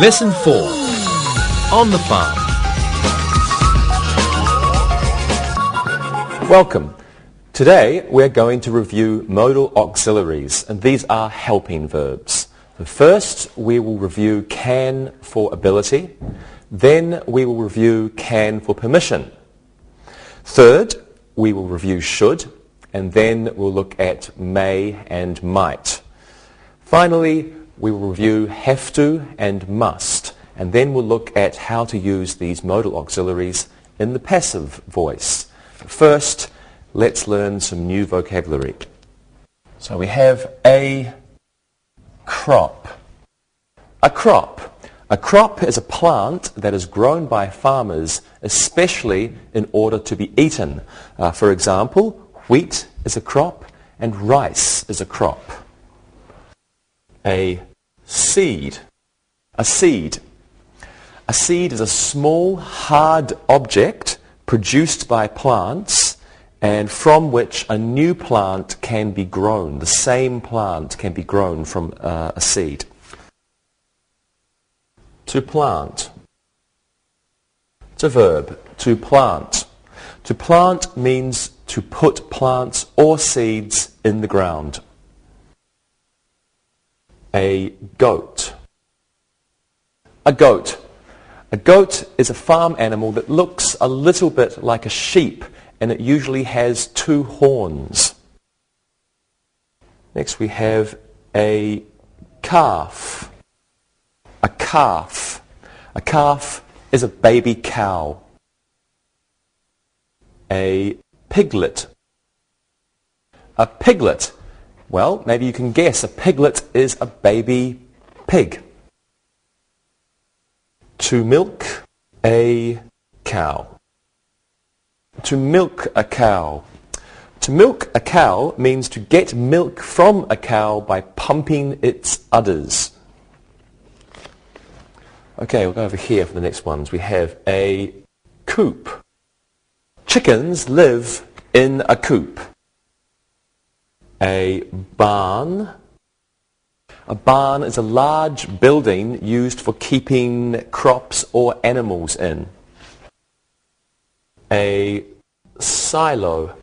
Lesson 4. On the farm. Welcome. Today we're going to review modal auxiliaries, and these are helping verbs. So first we will review can for ability, then we will review can for permission. Third, we will review should, and then we'll look at may and might. Finally, we will review have to and must, and then we'll look at how to use these modal auxiliaries in the passive voice. First, let's learn some new vocabulary. So we have a crop. A crop. A crop is a plant that is grown by farmers, especially in order to be eaten. For example, wheat is a crop and rice is a crop. A seed. A seed. A seed is a small, hard object produced by plants and from which a new plant can be grown. The same plant can be grown from a seed. To plant. It's a verb. To plant. To plant means to put plants or seeds in the ground. A goat. A goat. A goat is a farm animal that looks a little bit like a sheep, and it usually has 2 horns. Next we have a calf. A calf. A calf is a baby cow. A piglet. A piglet. Well, maybe you can guess. A piglet is a baby pig. To milk a cow. To milk a cow. To milk a cow means to get milk from a cow by pumping its udders. Okay, we'll go over here for the next ones. We have a coop. Chickens live in a coop. A barn. A barn is a large building used for keeping crops or animals in. A silo.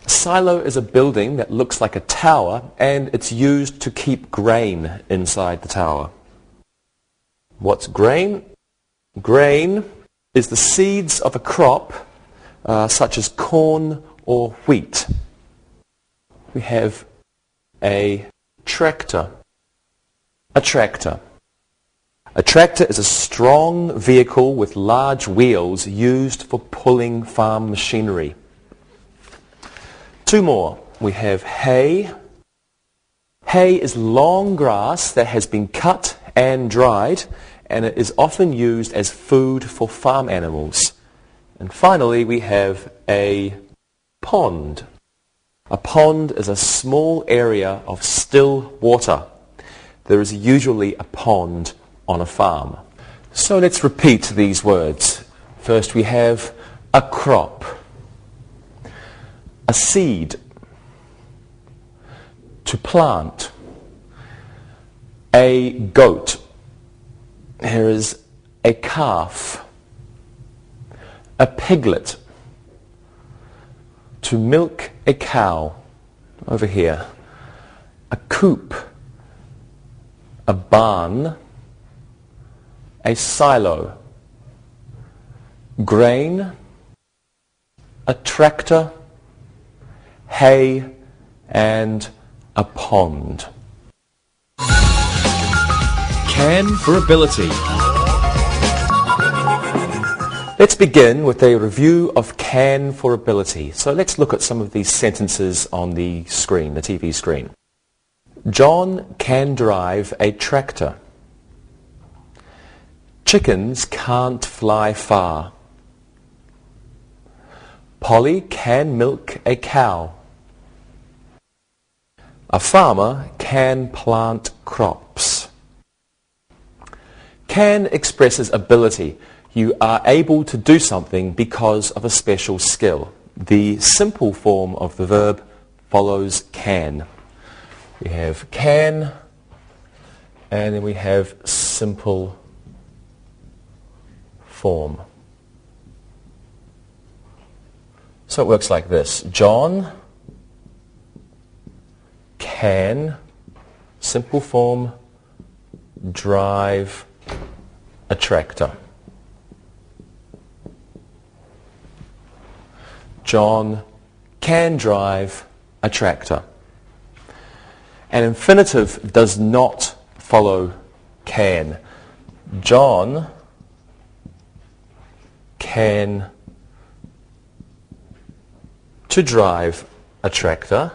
A silo is a building that looks like a tower, and it's used to keep grain inside the tower. What's grain? Grain is the seeds of a crop, such as corn or wheat. We have a tractor. A tractor. A tractor is a strong vehicle with large wheels used for pulling farm machinery. 2 more. We have hay. Hay is long grass that has been cut and dried, and it is often used as food for farm animals. And finally, we have a pond. A pond is a small area of still water. There is usually a pond on a farm. So let's repeat these words. First we have a crop, a seed, to plant, a goat. Here is a calf, a piglet, to milk a cow, over here, a coop, a barn, a silo, grain, a tractor, hay, and a pond. Can for ability. Let's begin with a review of can for ability. So let's look at some of these sentences on the screen, the TV screen. John can drive a tractor. Chickens can't fly far. Polly can milk a cow. A farmer can plant crops. Can expresses ability. You are able to do something because of a special skill. The simple form of the verb follows can. We have can, and then we have simple form. So it works like this. John can, simple form, drive a tractor. John can drive a tractor. An infinitive does not follow can. John can to drive a tractor.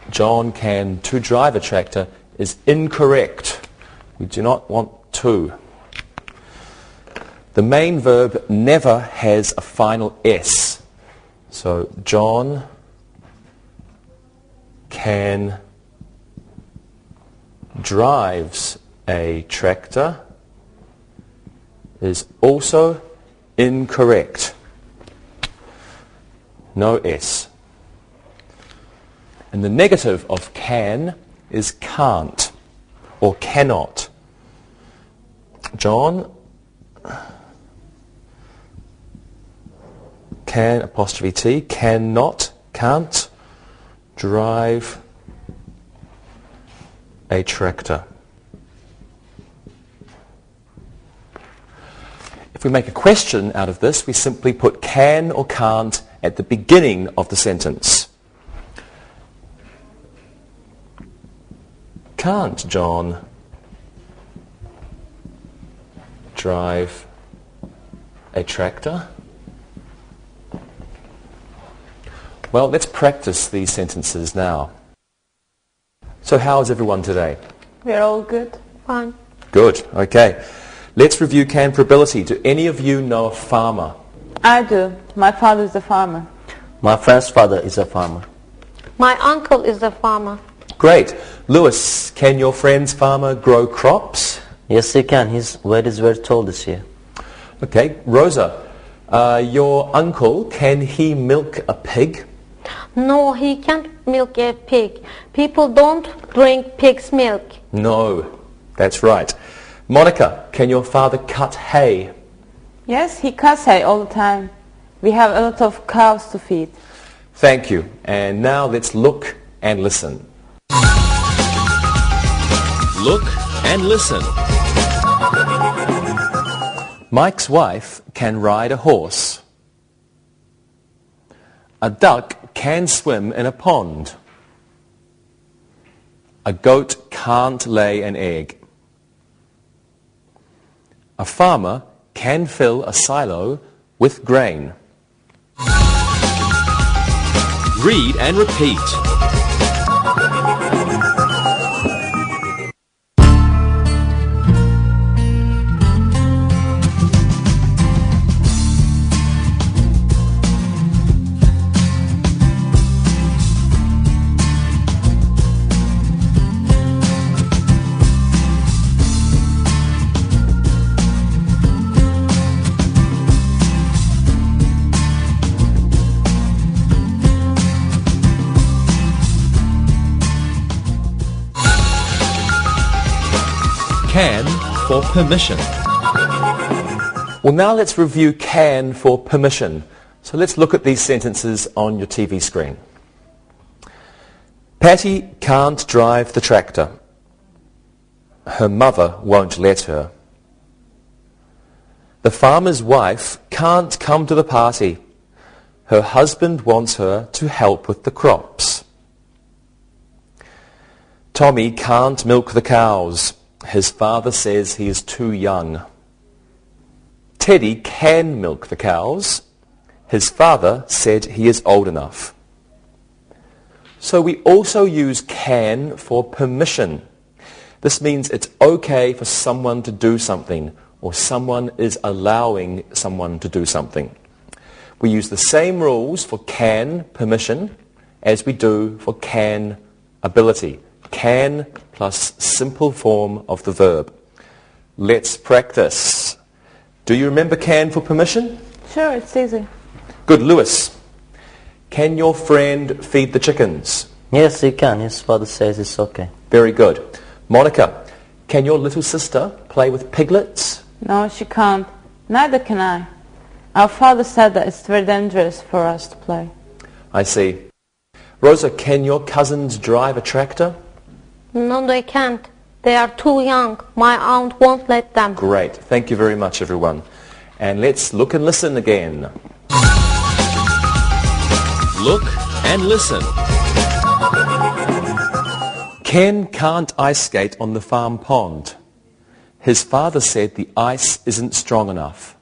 John can to drive a tractor is incorrect. We do not want to. The main verb never has a final S. So John can drives a tractor is also incorrect. No S. And the negative of can is can't or cannot. John can, apostrophe T, cannot, can't drive a tractor. If we make a question out of this, we simply put can or can't at the beginning of the sentence. Can't John drive a tractor? Well, let's practice these sentences now. So how is everyone today? We're all good. Fine. Good, okay. Let's review can for ability. Do any of you know a farmer? I do. My father is a farmer. My friend's father is a farmer. My uncle is a farmer. Great. Lewis, can your friend's farmer grow crops? Yes, he can. His weight is very tall this year. Okay. Rosa, your uncle, can he milk a pig? No, he can't milk a pig. People don't drink pig's milk. No, that's right. Monica, can your father cut hay? Yes, he cuts hay all the time. We have a lot of cows to feed. Thank you. And now let's look and listen. Look and listen. Mike's wife can ride a horse. A duck can swim in a pond. A goat can't lay an egg. A farmer can fill a silo with grain. Read and repeat. Can for permission. Well, now let's review can for permission. So let's look at these sentences on your TV screen. Patty can't drive the tractor. Her mother won't let her. The farmer's wife can't come to the party. Her husband wants her to help with the crops. Tommy can't milk the cows. His father says he is too young. Teddy can milk the cows. His father said he is old enough. So we also use can for permission. This means it's okay for someone to do something, or someone is allowing someone to do something. We use the same rules for can, permission, as we do for can, ability. Can plus simple form of the verb. Let's practice. Do you remember can for permission? Sure, it's easy. Good. Lewis, can your friend feed the chickens? Yes, he can. His father says it's okay. Very good. Monica, Can your little sister play with piglets? No, she can't. Neither can I. Our father said that it's very dangerous for us to play. I see. Rosa, can your cousins drive a tractor? No, they can't. They are too young. My aunt won't let them. Great. Thank you very much, everyone. And let's look and listen again. Look and listen. Ken can't ice skate on the farm pond. His father said the ice isn't strong enough.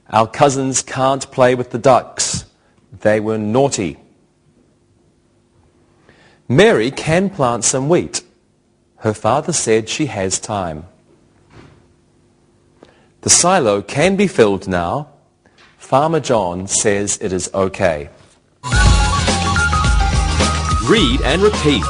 Our cousins can't play with the ducks. They were naughty. Mary can plant some wheat. Her father said she has time. The silo can be filled now. Farmer John says it is okay. Read and repeat.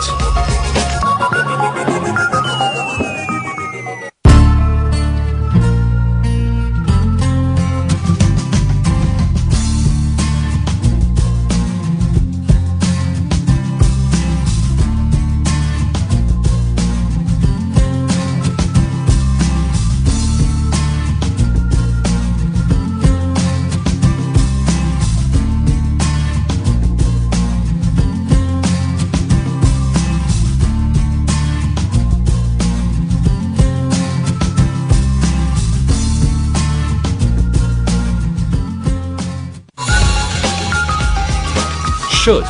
Should.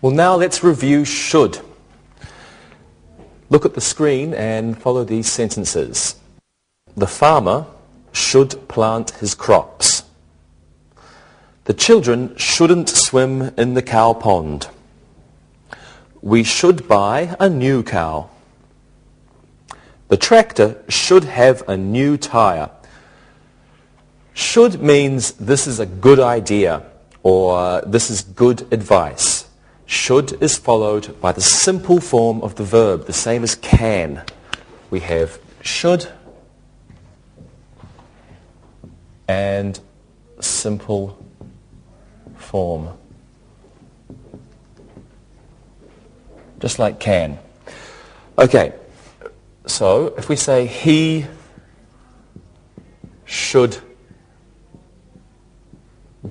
Well, now let's review should. Look at the screen and follow these sentences. The farmer should plant his crops. The children shouldn't swim in the cow pond. We should buy a new cow. The tractor should have a new tire. Should means this is a good idea or this is good advice. Should is followed by the simple form of the verb, the same as can. We have should and simple form. Just like can. Okay, so if we say he should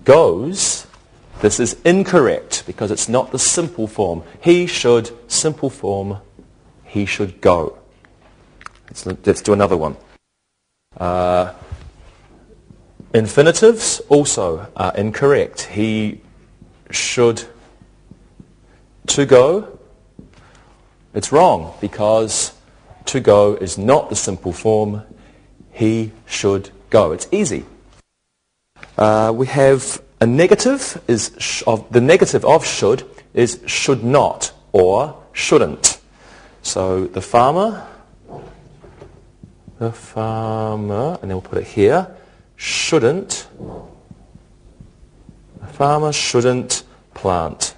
goes, this is incorrect because it's not the simple form. He should, simple form, he should go. Let's do another one. Infinitives also are incorrect. He should to go. It's wrong because to go is not the simple form. He should go. It's easy. We have a negative. The negative of should is should not or shouldn't. So the farmer, and then we'll put it here, shouldn't, the farmer shouldn't plant,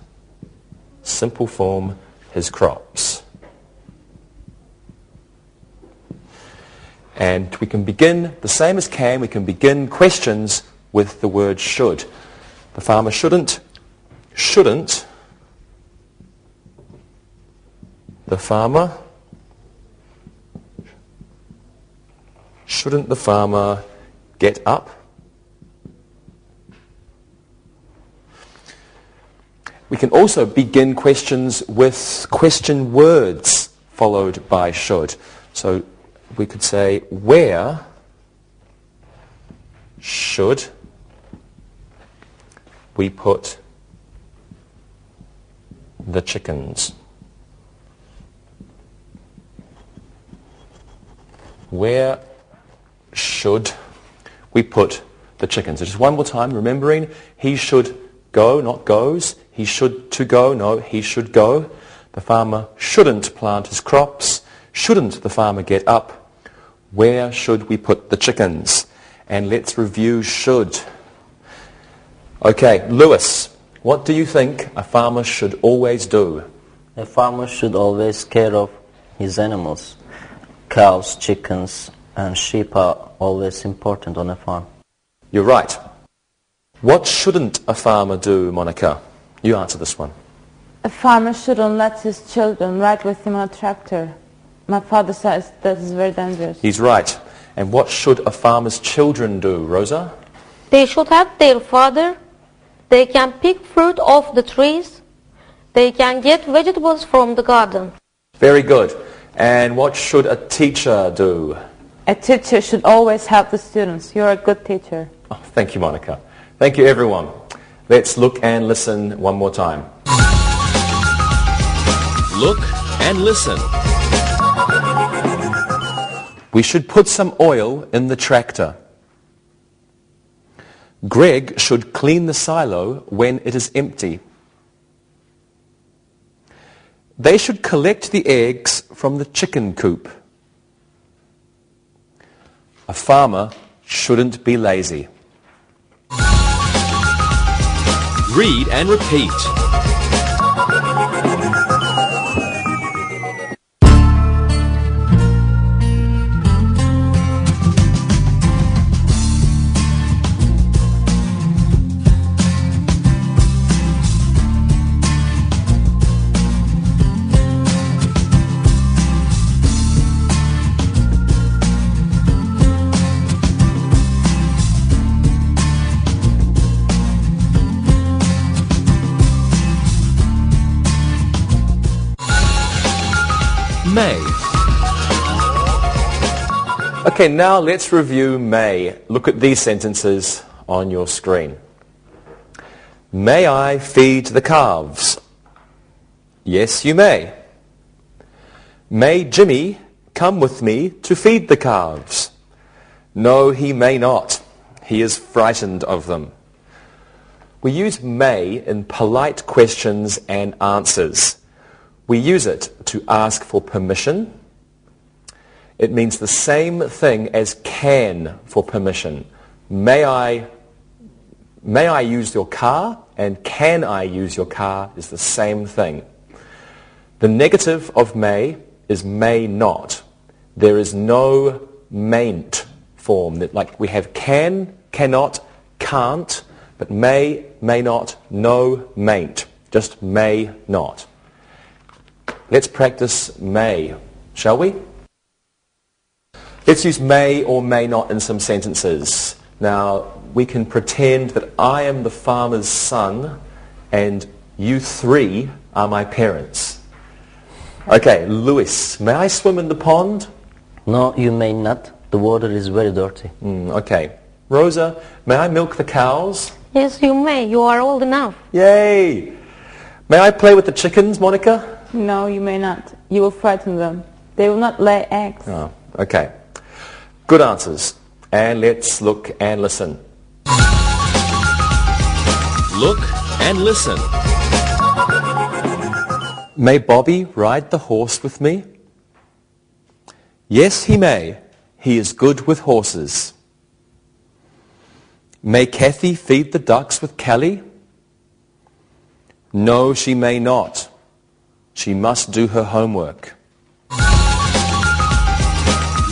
simple form, his crops. And we can begin, the same as can, we can begin questions with the word should. The farmer shouldn't, the farmer, shouldn't the farmer get up? We can also begin questions with question words followed by should. So we could say, where should we put the chickens? Where should we put the chickens? Just one more time, remembering he should go, not goes. He should to go, no, he should go. The farmer shouldn't plant his crops. Shouldn't the farmer get up? Where should we put the chickens? And let's review should. Okay, Lewis, what do you think a farmer should always do? A farmer should always care of his animals. Cows, chickens, and sheep are always important on a farm. You're right. What shouldn't a farmer do, Monica? You answer this one. A farmer shouldn't let his children ride with him on a tractor. My father says that is very dangerous. He's right. And what should a farmer's children do, Rosa? They should help their father. They can pick fruit off the trees. They can get vegetables from the garden. Very good. And what should a teacher do? A teacher should always help the students. You're a good teacher. Oh, thank you, Monica. Thank you, everyone. Let's look and listen one more time. Look and listen. We should put some oil in the tractor. Greg should clean the silo when it is empty. They should collect the eggs from the chicken coop. A farmer shouldn't be lazy. Read and repeat. May. Okay, now let's review may. Look at these sentences on your screen. May I feed the calves? Yes, you may. May Jimmy come with me to feed the calves? No, he may not. He is frightened of them. We use may in polite questions and answers. We use it to ask for permission. It means the same thing as can for permission. May I use your car? And can I use your car is the same thing. The negative of may is may not. There is no mayn't form. Like we have can, cannot, can't, but may not, no mayn't. Just may not. Let's practice may, shall we? Let's use may or may not in some sentences. Now, we can pretend that I am the farmer's son and you three are my parents. Okay, Louis, may I swim in the pond? No, you may not. The water is very dirty. Okay. Rosa, may I milk the cows? Yes, you may. You are old enough. Yay! May I play with the chickens, Monica? No, you may not. You will frighten them. They will not lay eggs. Oh, okay. Good answers. And let's look and listen. Look and listen. May Bobby ride the horse with me? Yes, he may. He is good with horses. May Kathy feed the ducks with Kelly? No, she may not. She must do her homework.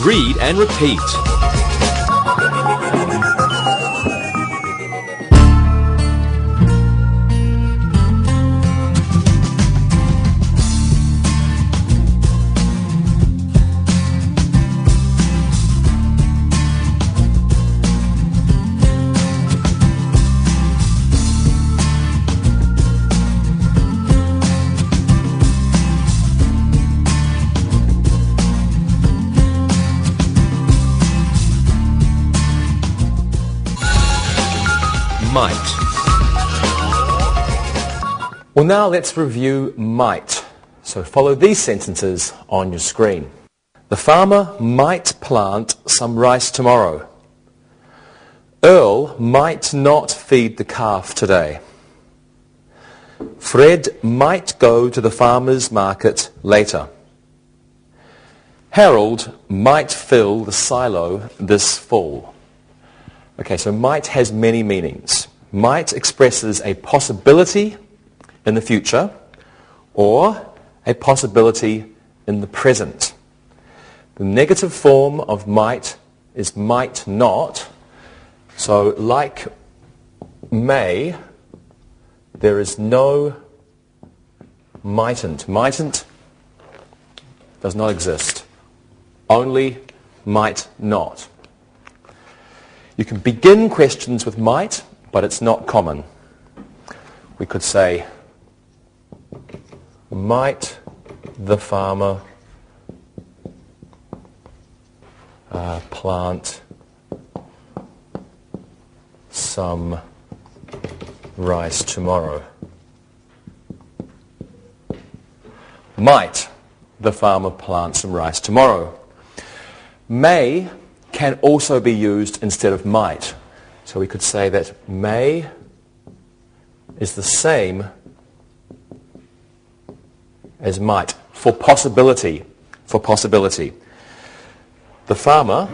Read and repeat. Might. Well, now let's review might. So follow these sentences on your screen. The farmer might plant some rice tomorrow. Earl might not feed the calf today. Fred might go to the farmer's market later. Harold might fill the silo this fall. Okay, so might has many meanings. Might expresses a possibility in the future or a possibility in the present. The negative form of might is might not. So like may, there is no mightn't. Mightn't does not exist. Only might not. You can begin questions with might, but it's not common. We could say, might the farmer plant some rice tomorrow? Might the farmer plant some rice tomorrow? May can also be used instead of might. So we could say that may is the same as might for possibility. For possibility. The farmer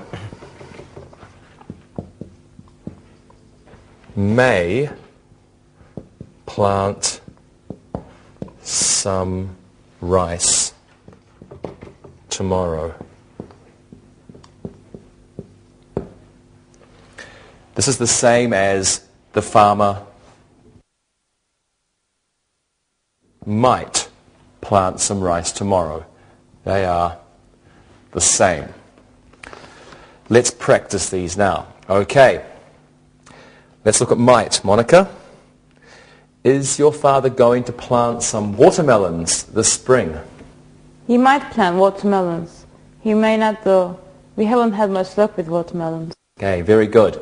may plant some rice tomorrow. This is the same as the farmer might plant some rice tomorrow. They are the same. Let's practice these now. Okay. Let's look at might. Monica, is your father going to plant some watermelons this spring? He might plant watermelons. He may not though. We haven't had much luck with watermelons. Okay, very good.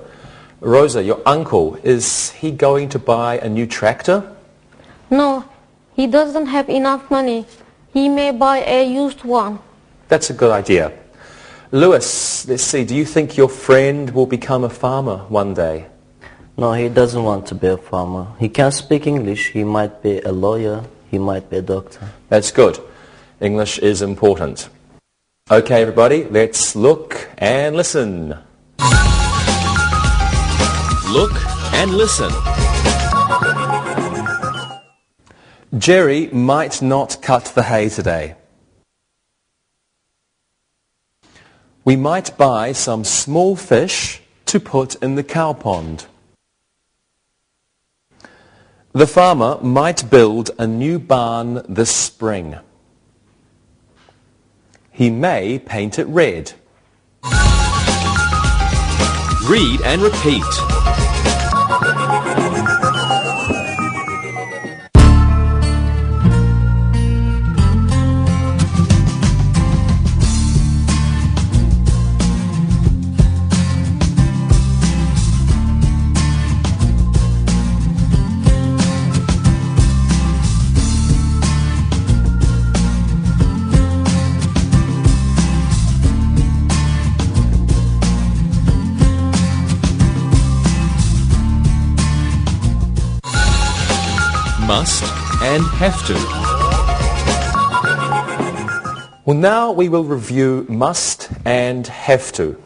Rosa, your uncle, is he going to buy a new tractor? No, he doesn't have enough money. He may buy a used one. That's a good idea. Lewis, let's see, do you think your friend will become a farmer one day? No, he doesn't want to be a farmer. He can speak English. He might be a lawyer. He might be a doctor. That's good. English is important. Okay, everybody, let's look and listen. Look and listen. Jerry might not cut the hay today. We might buy some small fish to put in the cow pond. The farmer might build a new barn this spring. He may paint it red. Read and repeat. Must and have to. Well, now we will review must and have to.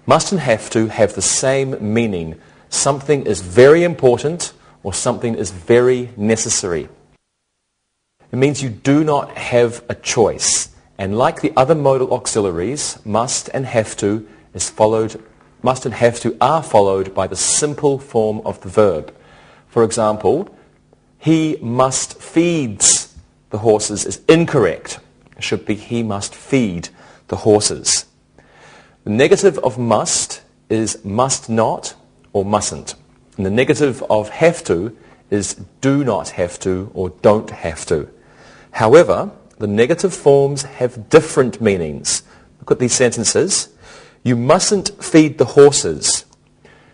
Must and have to have the same meaning. Something is very important or something is very necessary. It means you do not have a choice. And like the other modal auxiliaries, must and have to are followed by the simple form of the verb. For example, he must feeds the horses is incorrect. It should be he must feed the horses. The negative of must is must not or mustn't. And the negative of have to is do not have to or don't have to. However, the negative forms have different meanings. Look at these sentences. You mustn't feed the horses.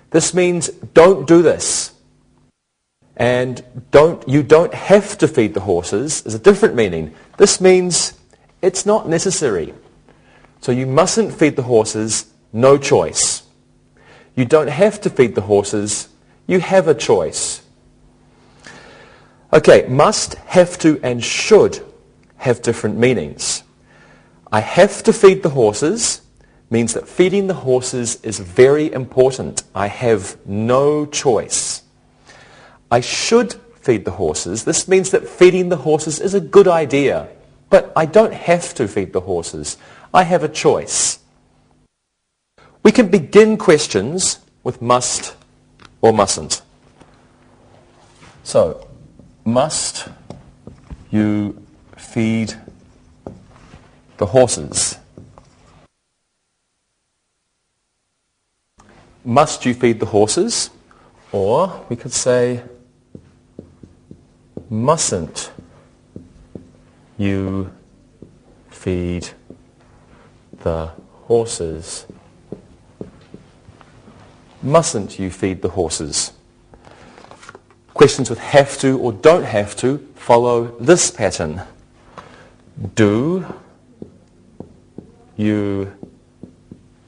This means don't do this. And you don't have to feed the horses is a different meaning. This means it's not necessary. So you mustn't feed the horses, no choice. You don't have to feed the horses, you have a choice. Okay, must, have to, and should have different meanings. I have to feed the horses means that feeding the horses is very important. I have no choice. I should feed the horses. This means that feeding the horses is a good idea, but I don't have to feed the horses. I have a choice. We can begin questions with must or mustn't. So, must you feed the horses? Must you feed the horses? Or we could say, mustn't you feed the horses? Mustn't you feed the horses? Questions with have to or don't have to follow this pattern. Do you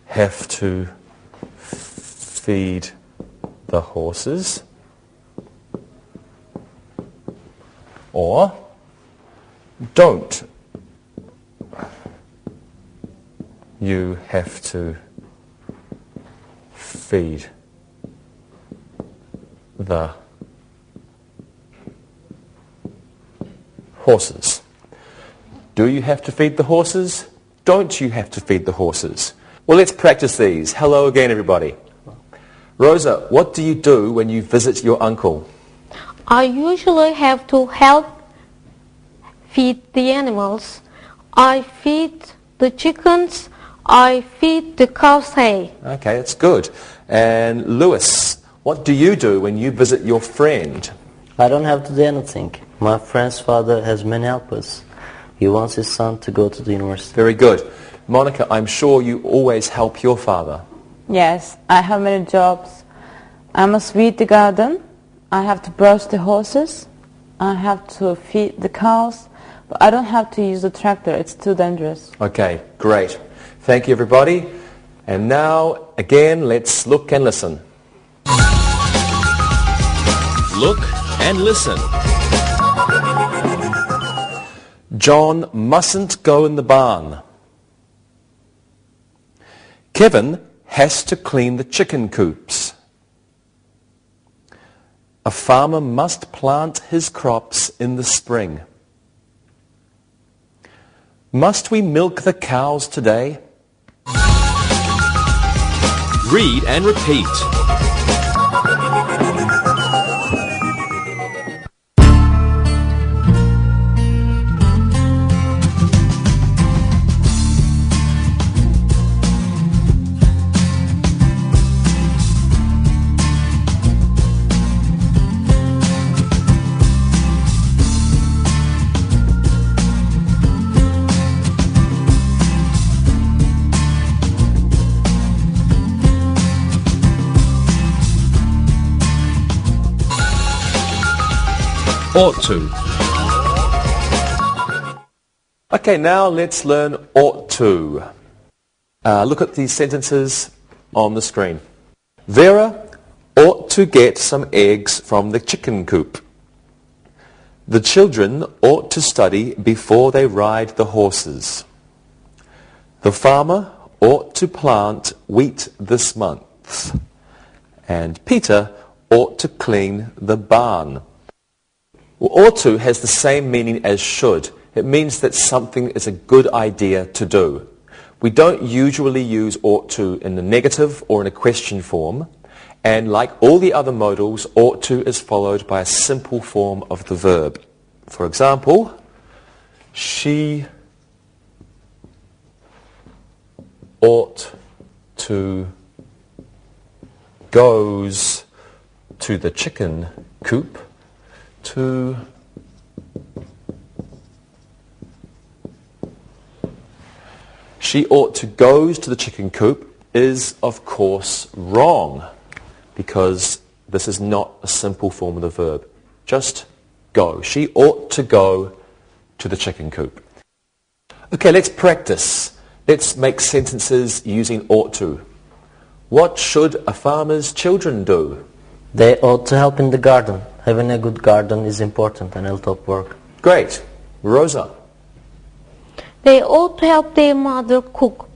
have to feed the horses? Or don't you have to feed the horses? Do you have to feed the horses? Don't you have to feed the horses? Well, let's practice these. Hello again, everybody. Rosa, what do you do when you visit your uncle? I usually have to help feed the animals. I feed the chickens. I feed the cows hay. Okay, that's good. And Lewis, what do you do when you visit your friend? I don't have to do anything. My friend's father has many helpers. He wants his son to go to the university. Very good. Monica, I'm sure you always help your father. Yes, I have many jobs. I must weed the garden. I have to brush the horses. I have to feed the cows. But I don't have to use the tractor. It's too dangerous. Okay, great. Thank you, everybody. And now, again, let's look and listen. Look and listen. John mustn't go in the barn. Kevin has to clean the chicken coops. A farmer must plant his crops in the spring. Must we milk the cows today? Read and repeat. Ought to. Okay, now let's learn ought to. Look at these sentences on the screen. Vera ought to get some eggs from the chicken coop. The children ought to study before they ride the horses. The farmer ought to plant wheat this month. And Peter ought to clean the barn. Well, ought to has the same meaning as should. It means that something is a good idea to do. We don't usually use ought to in the negative or in a question form. And like all the other modals, ought to is followed by a simple form of the verb. For example, she ought to goes to the chicken coop to she ought to goes to the chicken coop is of course wrong because this is not a simple form of the verb. Just go. She ought to go to the chicken coop. Okay, let's practice. Let's make sentences using ought to. What should a farmer's children do? They ought to help in the garden. Having a good garden is important and it'll help work. Great. Rosa? They ought to help their mother cook.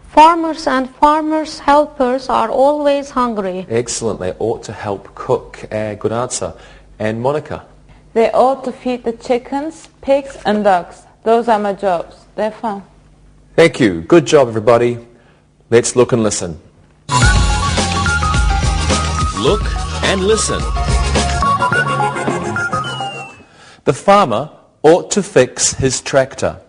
Farmers and farmers' helpers are always hungry. Excellent. They ought to help cook. Good answer. And Monica? They ought to feed the chickens, pigs and dogs. Those are my jobs. They're fun. Thank you. Good job, everybody. Let's look and listen. Look and listen. The farmer ought to fix his tractor.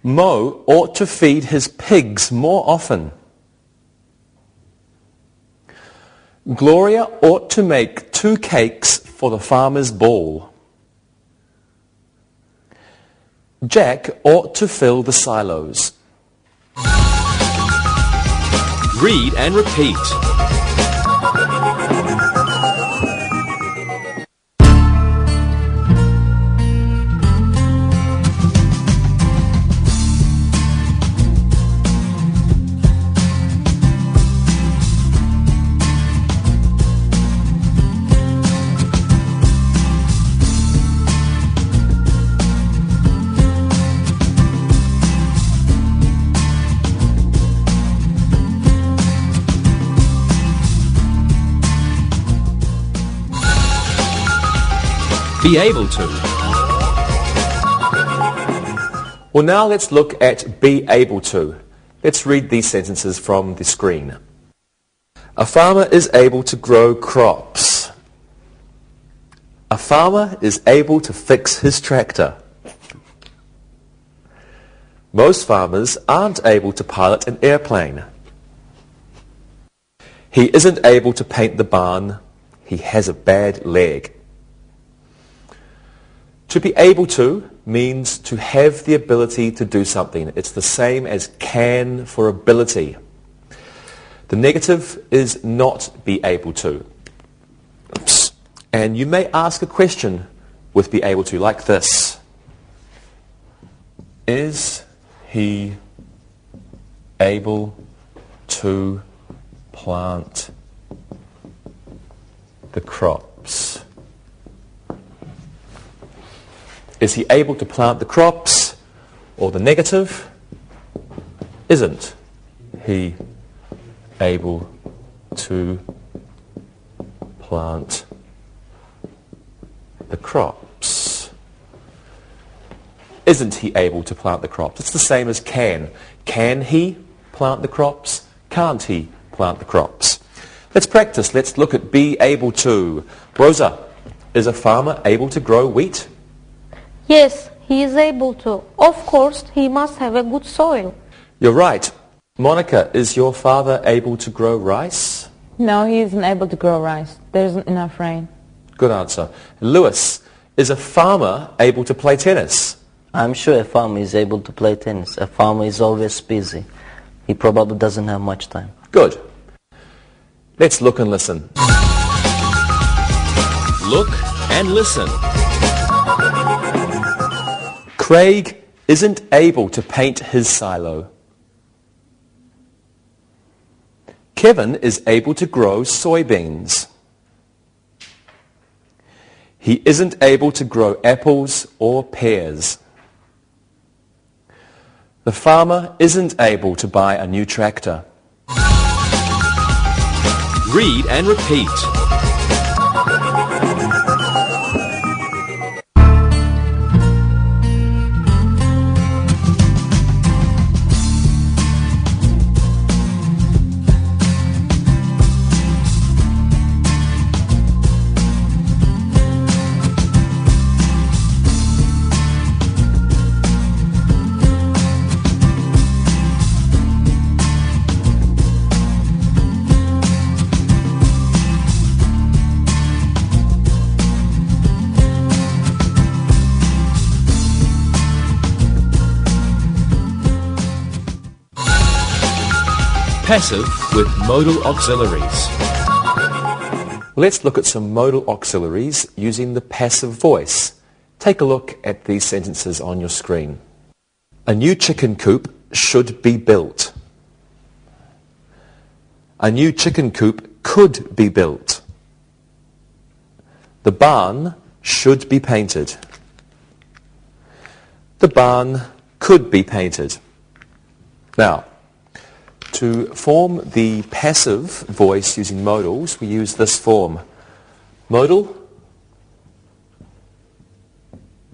Mo ought to feed his pigs more often. Gloria ought to make 2 cakes for the farmer's ball. Jack ought to fill the silos. Read and repeat. Be able to. Well, now let's look at be able to. Let's read these sentences from the screen. A farmer is able to grow crops. A farmer is able to fix his tractor. Most farmers aren't able to pilot an airplane. He isn't able to paint the barn. He has a bad leg. To be able to means to have the ability to do something. It's the same as can for ability. The negative is not be able to. Oops. And you may ask a question with be able to like this. Is he able to plant the crops? Is he able to plant the crops? Or the negative, isn't he able to plant the crops? Isn't he able to plant the crops? It's the same as can. Can he plant the crops? Can't he plant the crops? Let's practice. Let's look at be able to. Rosa, is a farmer able to grow wheat? Yes, he is able to. Of course, he must have a good soil. You're right. Monica, is your father able to grow rice? No, he isn't able to grow rice. There isn't enough rain. Good answer. Lewis, is a farmer able to play tennis? I'm sure a farmer is able to play tennis. A farmer is always busy. He probably doesn't have much time. Good. Let's look and listen. Look and listen. Craig isn't able to paint his silo. Kevin is able to grow soybeans. He isn't able to grow apples or pears. The farmer isn't able to buy a new tractor. Read and repeat. Passive with modal auxiliaries. Let's look at some modal auxiliaries using the passive voice. Take a look at these sentences on your screen. A new chicken coop should be built. A new chicken coop could be built. The barn should be painted. The barn could be painted. Now, to form the passive voice using modals, we use this form. Modal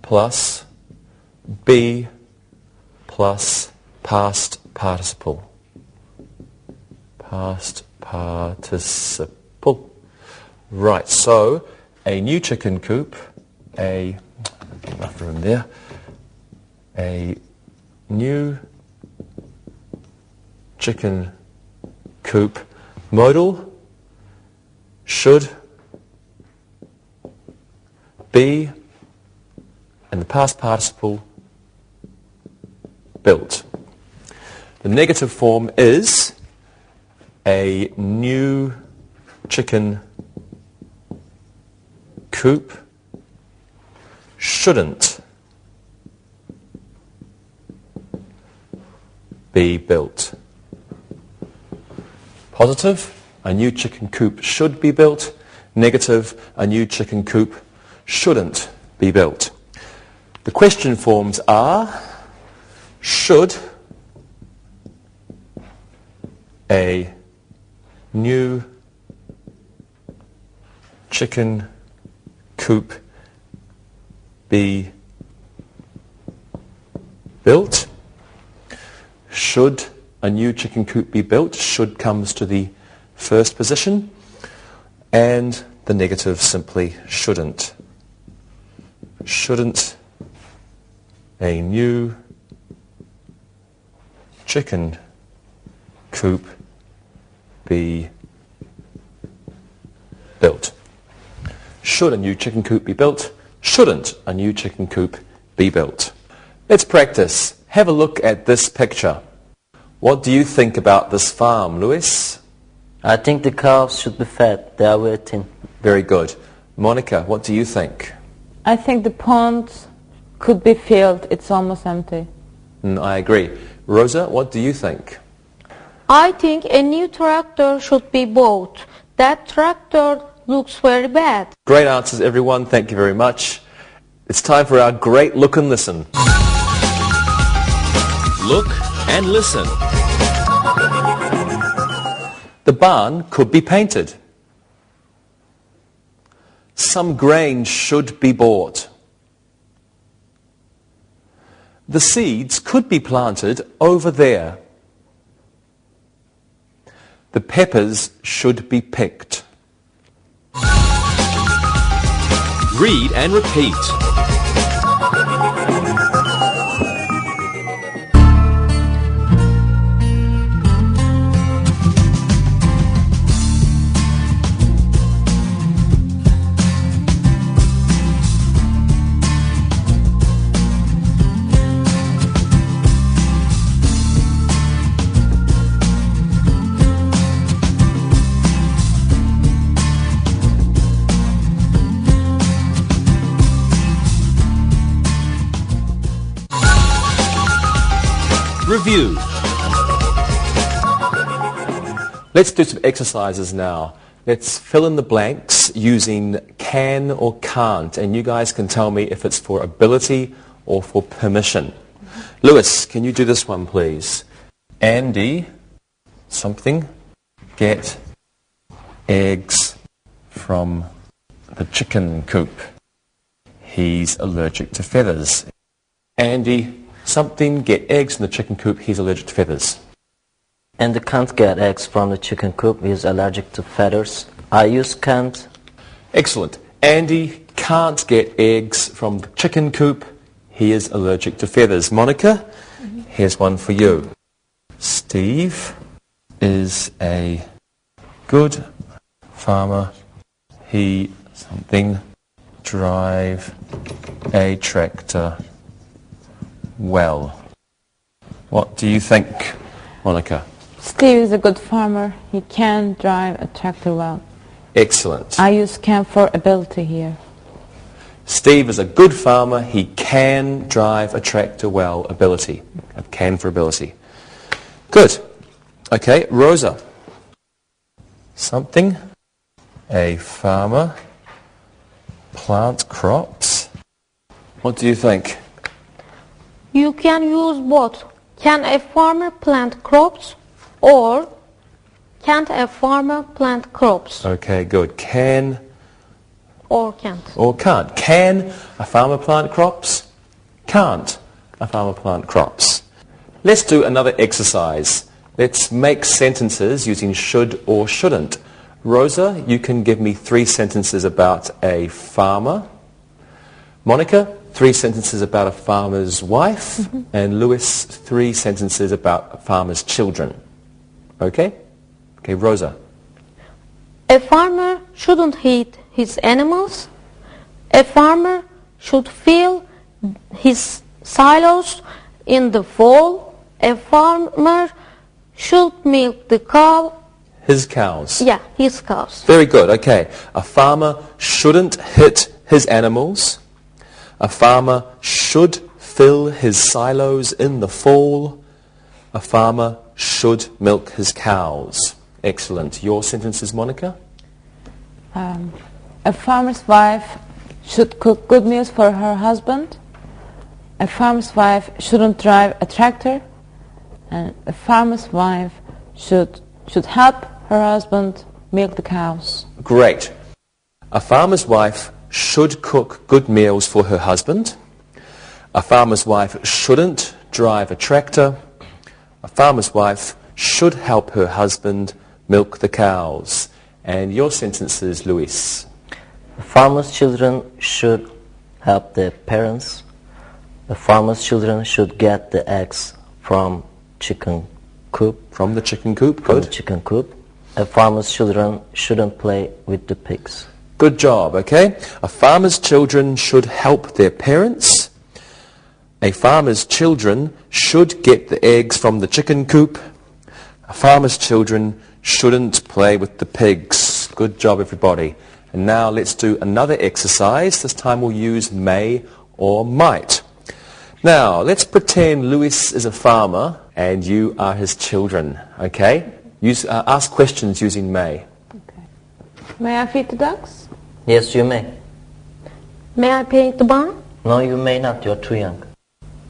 plus be plus past participle. Past participle. Right, so a new chicken coop enough room there, a new chicken coop. Modal should be, in the past participle, built. The negative form is a new chicken coop shouldn't be built. Positive, a new chicken coop should be built. Negative, a new chicken coop shouldn't be built. The question forms are: should a new chicken coop be built? Should a new chicken coop be built? Should comes to the first position, and the negative simply shouldn't. Shouldn't a new chicken coop be built? Should a new chicken coop be built? Shouldn't a new chicken coop be built? Let's practice. Have a look at this picture. What do you think about this farm, Lewis? I think the cows should be fed. They are very thin. Very good. Monica, what do you think? I think the pond could be filled. It's almost empty. I agree. Rosa, what do you think? I think a new tractor should be bought. That tractor looks very bad. Great answers, everyone. Thank you very much. It's time for our great look and listen. Look and listen. The barn could be painted. Some grain should be bought. The seeds could be planted over there. The peppers should be picked. Read and repeat. Review. Let's do some exercises now. Let's fill in the blanks using can or can't, and you guys can tell me if it's for ability or for permission. Lewis, can you do this one, please? Andy, something, get eggs from the chicken coop. He's allergic to feathers. Andy, something, get eggs from the chicken coop. He's allergic to feathers. And can't get eggs from the chicken coop. He's allergic to feathers. I use can't. Excellent. Andy can't get eggs from the chicken coop. He is allergic to feathers. Monica, here's one for you. Steve is a good farmer. He something drive a tractor well. What do you think, Monica? Steve is a good farmer. He can drive a tractor well. Excellent. I use can for ability here. Steve is a good farmer. He can drive a tractor well. Ability. Can for ability. Good. Okay, Rosa. Something. A farmer. Plant crops. What do you think? You can use both. Can a farmer plant crops or can't a farmer plant crops? Okay, good. Can Or can't. or can't. Can a farmer plant crops? Can't a farmer plant crops? Let's do another exercise. Let's make sentences using should or shouldn't. Rosa, you can give me 3 sentences about a farmer. Monica, 3 sentences about a farmer's wife, and Lewis, 3 sentences about a farmer's children. Okay? Okay, Rosa. A farmer shouldn't hit his animals. A farmer should fill his silos in the fall. A farmer should milk the cow. His cows. Yeah, his cows. Very good, okay. A farmer shouldn't hit his animals. A farmer should fill his silos in the fall. A farmer should milk his cows. Excellent. Your sentences, Monica? A farmer's wife should cook good meals for her husband. A farmer's wife shouldn't drive a tractor. And a farmer's wife should help her husband milk the cows. Great. A farmer's wife should cook good meals for her husband. A farmer's wife shouldn't drive a tractor. A farmer's wife should help her husband milk the cows. And your sentences, Luis. The farmer's children should help their parents. The farmer's children should get the eggs from chicken coop. From the chicken coop, From good. the chicken coop. A farmer's children shouldn't play with the pigs. Good job, okay? A farmer's children should help their parents. A farmer's children should get the eggs from the chicken coop. A farmer's children shouldn't play with the pigs. Good job, everybody. And now let's do another exercise. This time we'll use may or might. Now, let's pretend Lewis is a farmer and you are his children, okay? Ask questions using may. Okay. May I feed the ducks? Yes, you may. May I paint the barn? No, you may not. You're too young.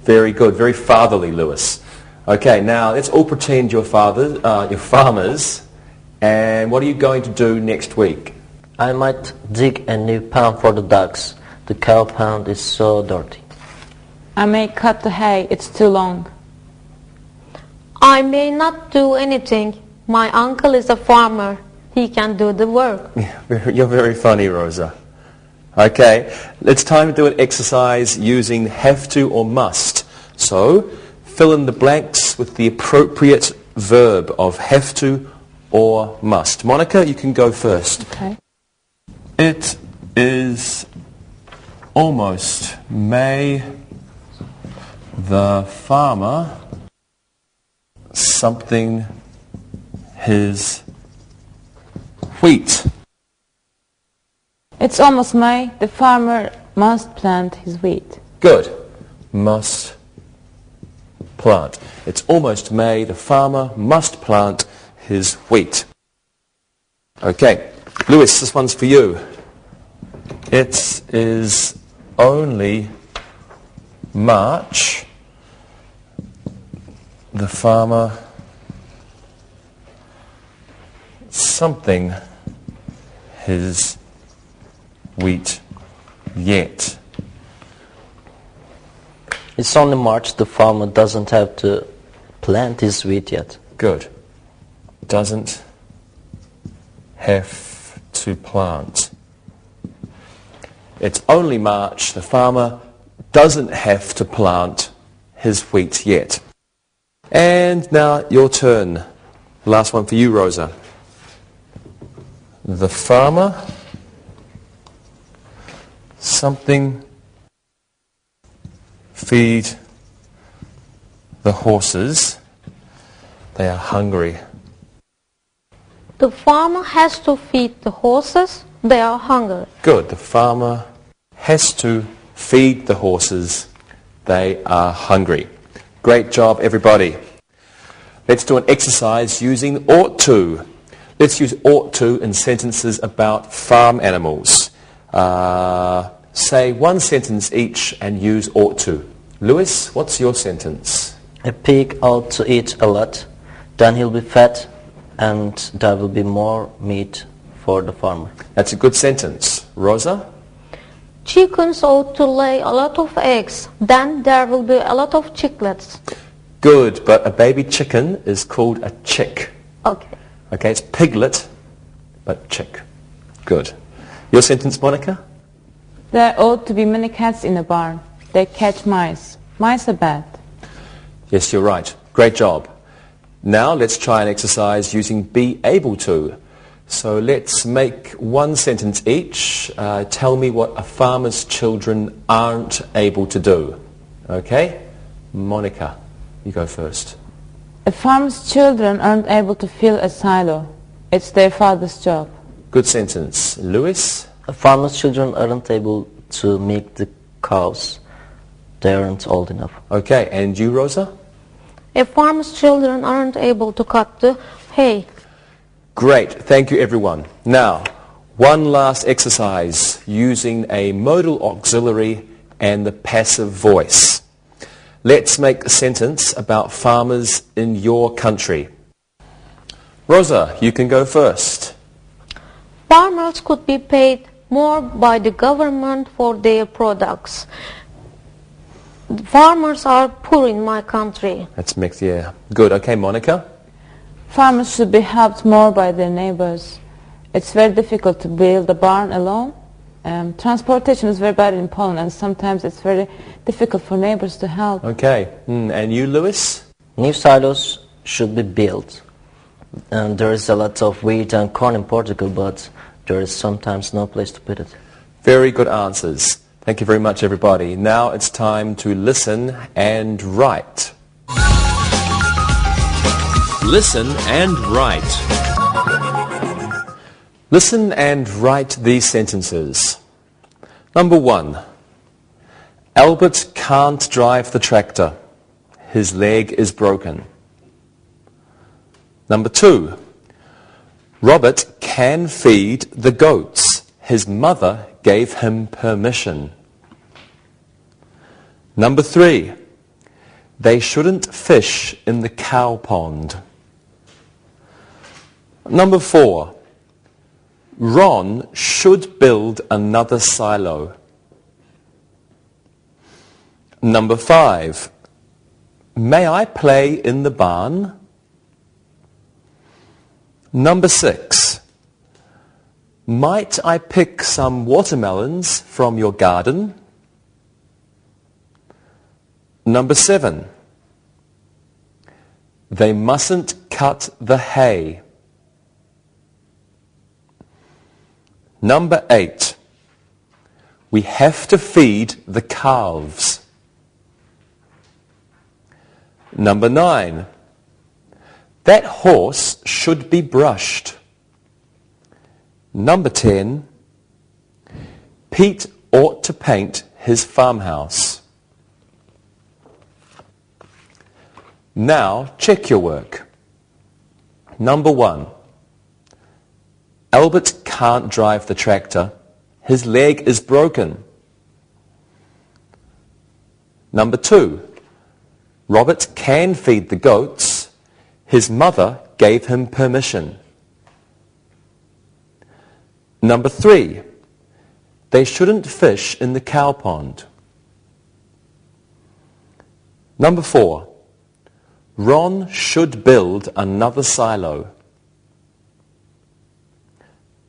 Very good, very fatherly, Lewis. Okay, now let's all pretend you're farmers, and what are you going to do next week? I might dig a new pound for the ducks. The cow pound is so dirty. I may cut the hay, it's too long. I may not do anything. My uncle is a farmer. He can do the work. You're very funny, Rosa. Okay, it's time to do an exercise using have to or must. So, fill in the blanks with the appropriate verb of have to or must. Monica, you can go first. Okay. It is almost May the farmer something his wheat. It's almost May. The farmer must plant his wheat. Good. Must plant. It's almost May. The farmer must plant his wheat. Okay. Lewis, this one's for you. It is only March. The farmer something his wheat yet. It's only March. The farmer doesn't have to plant his wheat yet. Good. Doesn't have to plant. It's only March. The farmer doesn't have to plant his wheat yet. And now your turn. Last one for you, Rosa. The farmer something feed the horses. They are hungry. The farmer has to feed the horses. They are hungry. Good. The farmer has to feed the horses. They are hungry. Great job, everybody. Let's do an exercise using ought to. Let's use ought to in sentences about farm animals. Say one sentence each and use ought to. Lewis, what's your sentence? A pig ought to eat a lot. Then he'll be fat and there will be more meat for the farmer. That's a good sentence. Rosa? Chickens ought to lay a lot of eggs. Then there will be a lot of chicklets. Good, but a baby chicken is called a chick. Okay. Okay, it's piglet, but chick. Good. Your sentence, Monica? There ought to be many cats in a barn. They catch mice. Mice are bad. Yes, you're right. Great job. Now let's try an exercise using be able to. So let's make one sentence each. Tell me what a farmer's children aren't able to do. Okay? Monica, you go first. A farmer's children aren't able to fill a silo. It's their father's job. Good sentence. Lewis? A farmer's children aren't able to milk the cows. They aren't old enough. Okay, and you, Rosa? A farmer's children aren't able to cut the hay. Great. Thank you, everyone. Now, one last exercise using a modal auxiliary and the passive voice. Let's make a sentence about farmers in your country. Rosa, you can go first. Farmers could be paid more by the government for their products. Farmers are poor in my country. That's mixed, yeah. Good. Okay, Monica? Farmers should be helped more by their neighbors. It's very difficult to build a barn alone. Transportation is very bad in Poland, and sometimes it's very difficult for neighbors to help. Okay. And you, Lewis? New silos should be built. And there is a lot of wheat and corn in Portugal, but there is sometimes no place to put it. Very good answers. Thank you very much, everybody. Now it's time to listen and write. Listen and write. Listen and write these sentences. Number 1. Albert can't drive the tractor. His leg is broken. Number 2. Robert can feed the goats. His mother gave him permission. Number 3. They shouldn't fish in the cow pond. Number 4. Ron should build another silo. Number 5. May I play in the barn? Number 6. Might I pick some watermelons from your garden? Number 7. They mustn't cut the hay. Number 8. We have to feed the calves. Number 9. That horse should be brushed. Number 10. Pete ought to paint his farmhouse. Now check your work. Number 1. Albert can't drive the tractor. His leg is broken. Number 2. Robert can feed the goats. His mother gave him permission. Number 3. They shouldn't fish in the cow pond. Number 4. Ron should build another silo.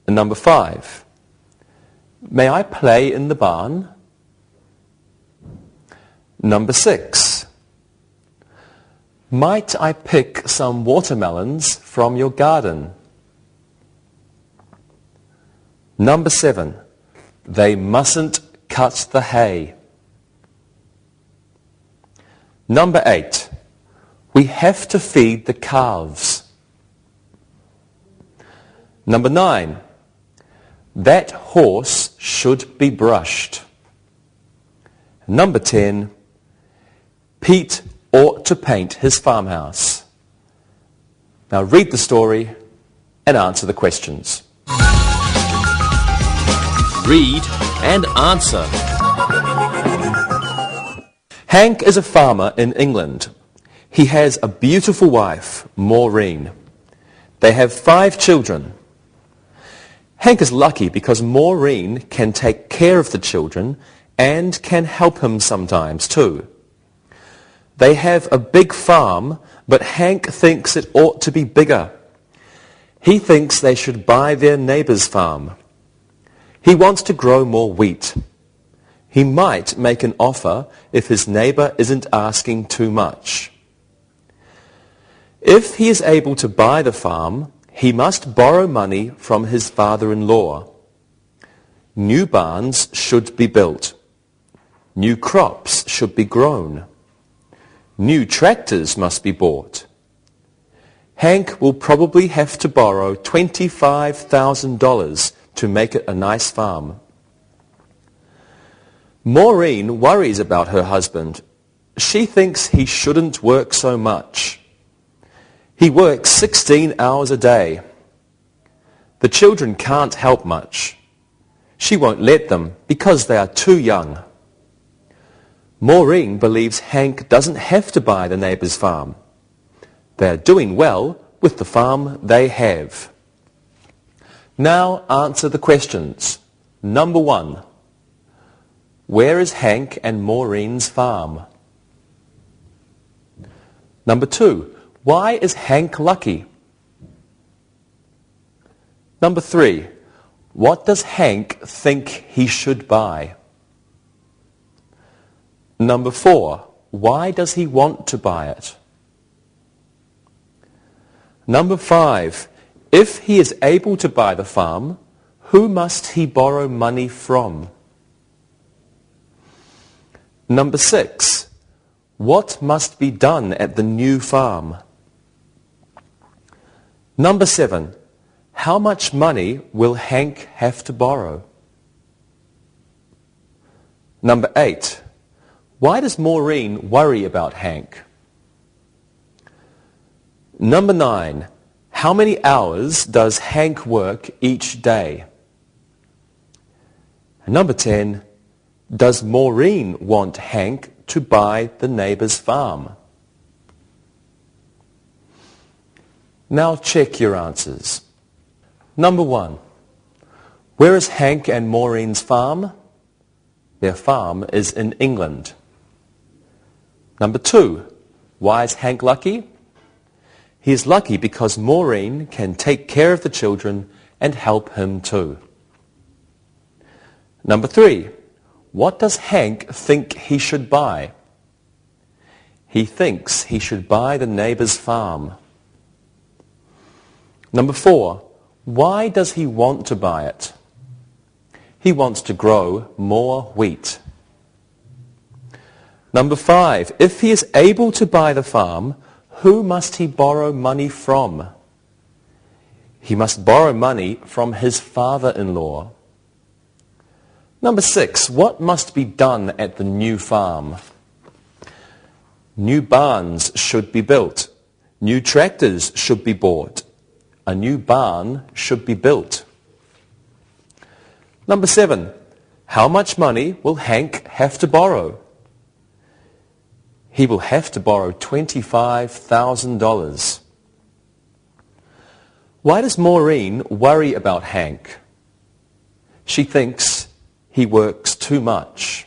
And number 5. May I play in the barn? Number 6. Might I pick some watermelons from your garden? Number 7. They mustn't cut the hay. Number 8. We have to feed the calves. Number 9. That horse should be brushed. Number 10. Pete ought to paint his farmhouse. Now read the story and answer the questions. Read and answer. Hank is a farmer in England. He has a beautiful wife, Maureen. They have 5 children. Hank is lucky because Maureen can take care of the children and can help him sometimes too. They have a big farm, but Hank thinks it ought to be bigger. He thinks they should buy their neighbor's farm. He wants to grow more wheat. He might make an offer if his neighbour isn't asking too much. If he is able to buy the farm, he must borrow money from his father-in-law. New barns should be built. New crops should be grown. New tractors must be bought. Hank will probably have to borrow $25,000 to make it a nice farm. Maureen worries about her husband. She thinks he shouldn't work so much. He works 16 hours a day. The children can't help much. She won't let them because they are too young. Maureen believes Hank doesn't have to buy the neighbour's farm. They are doing well with the farm they have. Now answer the questions. Number 1. Where is Hank and Maureen's farm? Number 2. Why is Hank lucky? Number 3. What does Hank think he should buy? Number 4. Why does he want to buy it? Number 5. If he is able to buy the farm, who must he borrow money from? Number 6. What must be done at the new farm? Number 7. How much money will Hank have to borrow? Number 8. Why does Maureen worry about Hank? Number 9. How many hours does Hank work each day? Number 10. Does Maureen want Hank to buy the neighbour's farm? Now check your answers. Number 1. Where is Hank and Maureen's farm? Their farm is in England. Number 2. Why is Hank lucky? He is lucky because Maureen can take care of the children and help him too. Number 3. What does Hank think he should buy? He thinks he should buy the neighbour's farm. Number 4. Why does he want to buy it? He wants to grow more wheat. Number 5. If he is able to buy the farm, who must he borrow money from? He must borrow money from his father-in-law. Number 6. What must be done at the new farm? New barns should be built. New tractors should be bought. A new barn should be built. Number 7. How much money will Hank have to borrow? He will have to borrow $25,000. Why does Maureen worry about Hank? She thinks he works too much.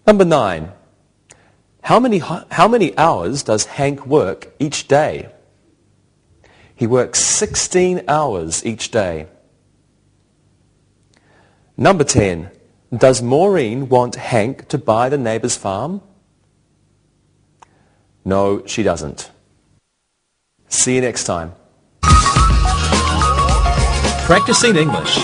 Number 9. How many hours does Hank work each day? He works 16 hours each day. Number 10. Does Maureen want Hank to buy the neighbour's farm? No, she doesn't. See you next time. Practicing English.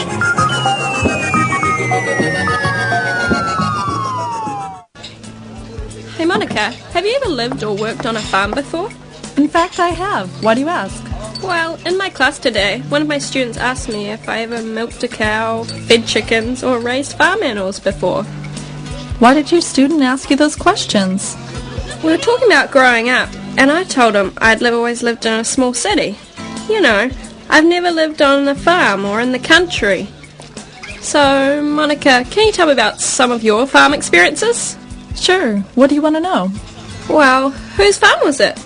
Hey Monica, have you ever lived or worked on a farm before? In fact, I have. Why do you ask? Well, in my class today, one of my students asked me if I ever milked a cow, fed chickens, or raised farm animals before. Why did your student ask you those questions? We were talking about growing up, and I told him I'd always lived in a small city. You know, I've never lived on a farm or in the country. So, Monica, can you tell me about some of your farm experiences? Sure. What do you want to know? Well, whose farm was it?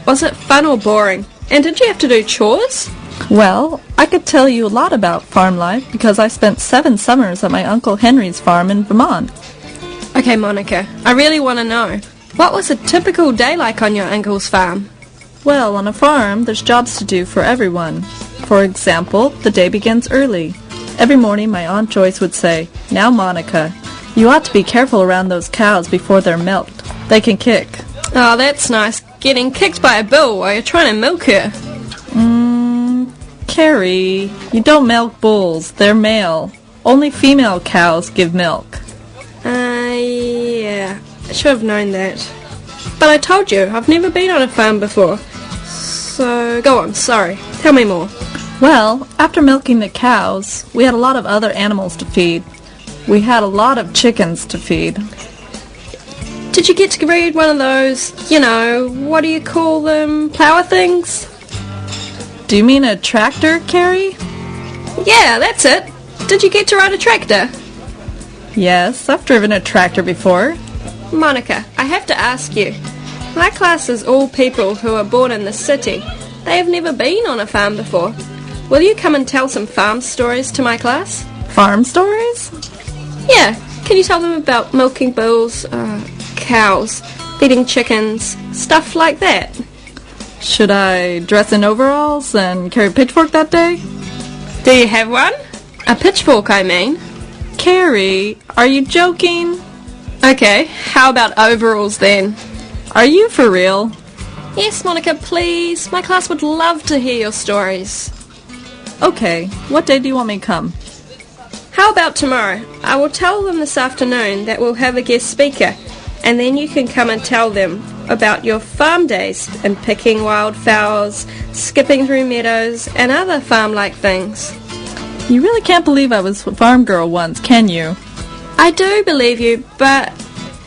Was it fun or boring? And did you have to do chores? Well, I could tell you a lot about farm life because I spent 7 summers at my Uncle Henry's farm in Vermont. Okay, Monica, I really want to know. What was a typical day like on your uncle's farm? Well, on a farm, there's jobs to do for everyone. For example, the day begins early. Every morning my Aunt Joyce would say, Now, Monica, you ought to be careful around those cows before they're milked. They can kick. Oh, that's nice. Getting kicked by a bull while you're trying to milk her. Carrie, you don't milk bulls. They're male. Only female cows give milk. Yeah. I should have known that. But I told you, I've never been on a farm before. So, go on, sorry. Tell me more. Well, after milking the cows, we had a lot of other animals to feed. We had a lot of chickens to feed. Did you get to read one of those, what do you call them, plower things? Do you mean a tractor, Carrie? Yeah, that's it. Did you get to ride a tractor? Yes, I've driven a tractor before. Monica, I have to ask you. My class is all people who are born in the city. They have never been on a farm before. Will you come and tell some farm stories to my class? Farm stories? Yeah. Can you tell them about milking bulls, cows, feeding chickens, stuff like that? Should I dress in overalls and carry a pitchfork that day? Do you have one? A pitchfork, I mean. Carrie, are you joking? Okay, how about overalls then? Are you for real? Yes, Monica, please. My class would love to hear your stories. Okay, what day do you want me to come? How about tomorrow? I will tell them this afternoon that we'll have a guest speaker, and then you can come and tell them about your farm days and picking wildflowers, skipping through meadows, and other farm-like things. You really can't believe I was a farm girl once, can you? I do believe you, but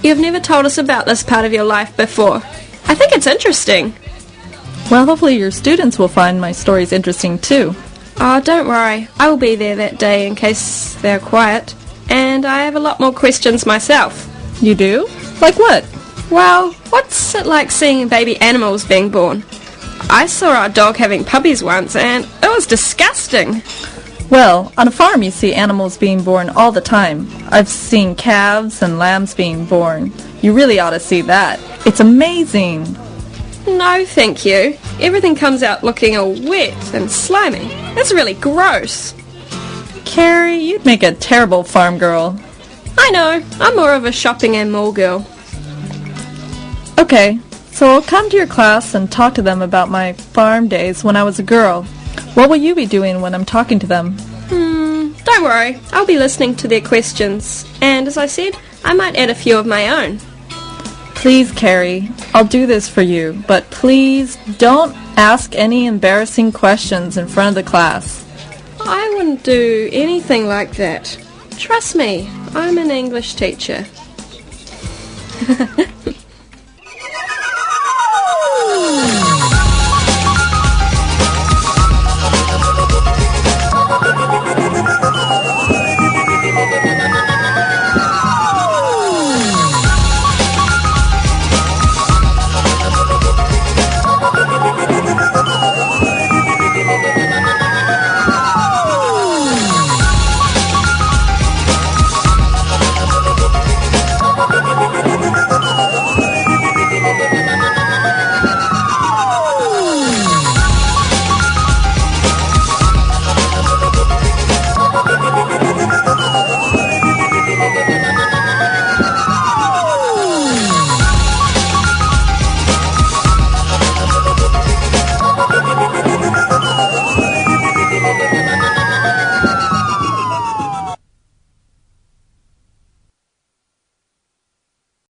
you've never told us about this part of your life before. I think it's interesting. Well, hopefully your students will find my stories interesting too. Oh, don't worry. I will be there that day in case they're quiet. And I have a lot more questions myself. You do? Like what? Well, what's it like seeing baby animals being born? I saw our dog having puppies once and it was disgusting. Well, on a farm you see animals being born all the time. I've seen calves and lambs being born. You really ought to see that. It's amazing. No, thank you. Everything comes out looking all wet and slimy. That's really gross. Carrie, you'd make a terrible farm girl. I know. I'm more of a shopping and mall girl. Okay, so I'll come to your class and talk to them about my farm days when I was a girl. What will you be doing when I'm talking to them? Don't worry. I'll be listening to their questions. And as I said, I might add a few of my own. Please, Carrie, I'll do this for you, but please don't ask any embarrassing questions in front of the class. I wouldn't do anything like that. Trust me, I'm an English teacher.